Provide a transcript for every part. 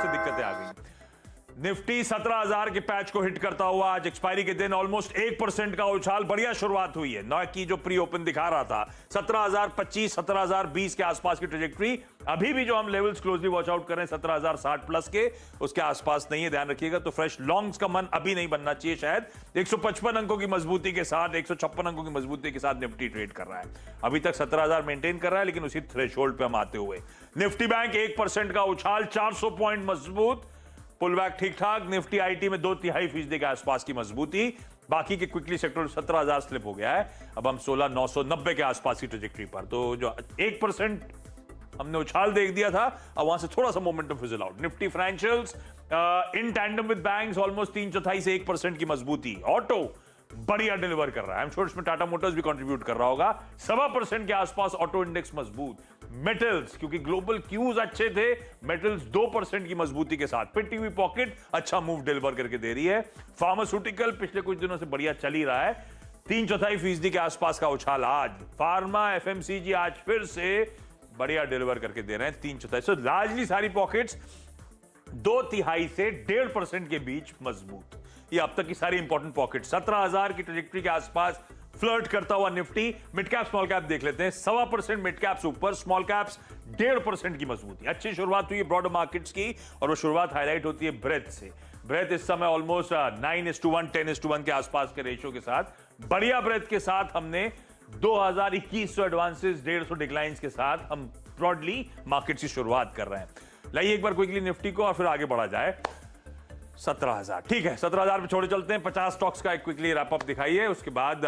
से दिक्कतें आ गई। निफ्टी 17,000 के पैच को हिट करता हुआ आज एक्सपायरी के दिन ऑलमोस्ट 1% का उछाल, बढ़िया शुरुआत हुई है। ना की जो प्री ओपन दिखा रहा था 17,025 17,020 के आसपास की ट्रेजेक्टरी, अभी भी जो हम लेवल्स क्लोजली वॉच आउट कर रहे हैं 17,060 प्लस के, उसके आसपास नहीं है, ध्यान रखिएगा। तो फ्रेश लॉन्ग्स का मन अभी नहीं बनना चाहिए। शायद 155 अंकों की मजबूती के साथ, 156 अंकों की मजबूती के साथ निफ्टी ट्रेड कर रहा है। अभी तक 17,000 मेंटेन कर रहा है, लेकिन उसी थ्रेशोल्ड पे हम आते हुए निफ्टी बैंक 1% का उछाल, 400 पॉइंट मजबूत, पुल बैक ठीक ठाक। निफ्टी आईटी में 2.3% के आसपास की मजबूती, बाकी के क्विकली सेक्टर 17,000 स्लिप हो गया है। अब हम 16,990 के आसपास की ट्रेजेक्टरी पर, तो जो 1% हमने उछाल देख दिया था, अब वहां से थोड़ा सा momentum fizzle out. Nifty financials in tandem with banks almost 3/4 से 1% की मजबूती। ऑटो बढ़िया डिलीवर कर रहा है, आई एम श्योर इसमें टाटा मोटर्स भी कंट्रीब्यूट कर रहा होगा। 1.25% के आसपास ऑटो इंडेक्स मजबूत। मेटल्स, क्योंकि ग्लोबल क्यूज अच्छे थे, मेटल्स 2% की मजबूती के साथ। पिटी हुई पॉकेट अच्छा मूव डिलीवर करके दे रही है। फार्मास्यूटिकल पिछले कुछ दिनों से बढ़िया चल ही रहा है, 3/4% के आसपास का उछाल आज। फार्मा एफएमसीजी आज फिर से बढ़िया डिलीवर करके दे रहे हैं, 3/4। सो लार्जली सारी पॉकेट्स 2/3 से 1.5% के बीच मजबूत। ये अब तक की सारी इंपॉर्टेंट पॉकेट। 17,000 की ट्रेजेक्टरी के आसपास फ्लर्ट करता हुआ Nifty. Mid cap small cap देख लेते हैं, 1.25% मिड कैप्स ऊपर, स्मॉल कैप्स 1.5% की मजबूती। अच्छी शुरुआत हुई है ब्रॉडर मार्केट्स की, और वो शुरुआत हाईलाइट होती है ब्रेथ से। ब्रेथ इस समय ऑलमोस्ट 9:1 10:1 के आसपास के रेशियो के साथ, बढ़िया ब्रेथ के साथ हमने 2,2100 एडवांसेस, 150 डिक्लाइंस के साथ हम ब्रॉडली मार्केट की शुरुआत कर रहे हैं। लाइए एक बार क्विकली निफ्टी को और फिर आगे बढ़ा जाए। 17,000 ठीक है, 17,000 पे छोड़े चलते हैं। 50 स्टॉक्स का एक क्विकली रैप अप दिखाइए, उसके बाद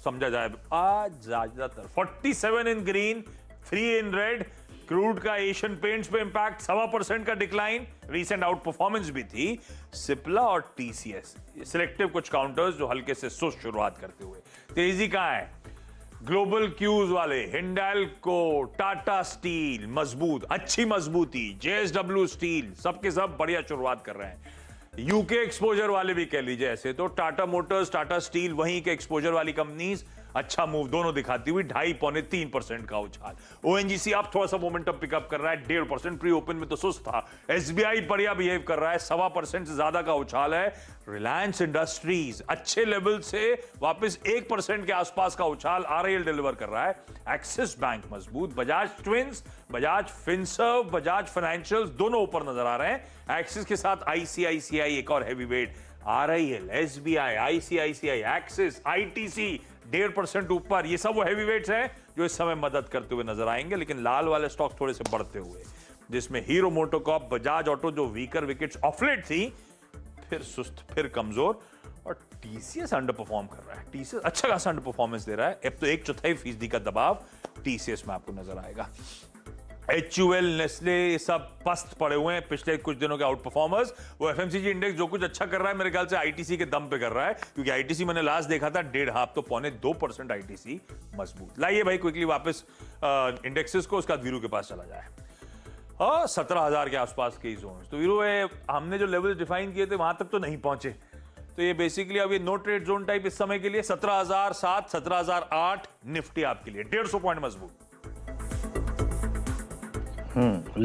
समझा जाए। आज ज्यादातर 47 इन ग्रीन, 3 इन रेड। क्रूड का एशियन पेंट्स पे इंपैक्ट, 1.25% का डिक्लाइन, रीसेंट आउट परफॉर्मेंस भी थी। सिप्ला और टीसीएस सिलेक्टिव कुछ काउंटर्स जो हल्के से सुस्त शुरुआत करते हुए। तेजी कहां है? ग्लोबल क्यूज वाले, हिंडाल्को, टाटा स्टील मजबूत, अच्छी मजबूती, जेएसडब्ल्यू स्टील, सबके सब बढ़िया शुरुआत कर रहे हैं। यूके एक्सपोजर वाले भी कह लीजिए ऐसे तो, टाटा मोटर्स, टाटा स्टील, वहीं के एक्सपोजर वाली कंपनीज अच्छा मूव दोनों दिखाती हुई, 2.5-3% का उछाल। ओएनजीसी अब थोड़ा सा मोमेंटम पिकअप कर रहा है, 1.5%। प्री ओपन में तो सुस्त था। एसबीआई बढ़िया बिहेव कर रहा है, 1.25% से ज्यादा का उछाल है। रिलायंस इंडस्ट्रीज अच्छे लेवल से वापस 1% के आसपास का उछाल, आरआईएल डिलीवर कर रहा है। एक्सिस बैंक मजबूत, Bajaj twins, Bajaj Finserv, Bajaj financials दोनों ऊपर नजर आ रहे हैं। एक्सिस के साथ आईसीआईसीआई एक और heavy weight, RIL, SBI, ICICI, axis, ITC 1.5% ऊपर। ये सब वो हैवी वेट्स हैं जो इस समय मदद करते हुए नजर आएंगे। लेकिन लाल वाले स्टॉक थोड़े से बढ़ते हुए, जिसमें हीरो मोटोकॉर्प, बजाज ऑटो जो वीकर विकेट्स ऑफलेट थी, फिर सुस्त, फिर कमजोर। और टीसीएस अंडर परफॉर्म कर रहा है। टीसीएस अच्छा खासा अंडर परफॉर्मेंस दे रहा है। अब तो 1/4% का दबाव टीसीएस में आपको नजर आएगा। HUL, नेस्ले सब पस्त पड़े हुए हैं पिछले कुछ दिनों के आउट परफॉर्मर्स। वो एफएमसीजी इंडेक्स जो कुछ अच्छा कर रहा है, मेरे ख्याल से आईटीसी के दम पे कर रहा है, क्योंकि आईटीसी मैंने लास्ट देखा था 1.5 तो 2% आईटीसी मजबूत। लाइए भाई क्विकली वापस इंडेक्सेस को, उसके बाद वीरू के पास चला जाए। 17,000 के आसपास के जोन। तो वीरू हमने जो लेवल डिफाइन किए थे वहां तक तो नहीं पहुंचे, तो ये बेसिकली अब ये नो ट्रेड जोन टाइप इस समय के लिए 17,007 17,008 निफ्टी आपके लिए 150 पॉइंट मजबूत। लेकिन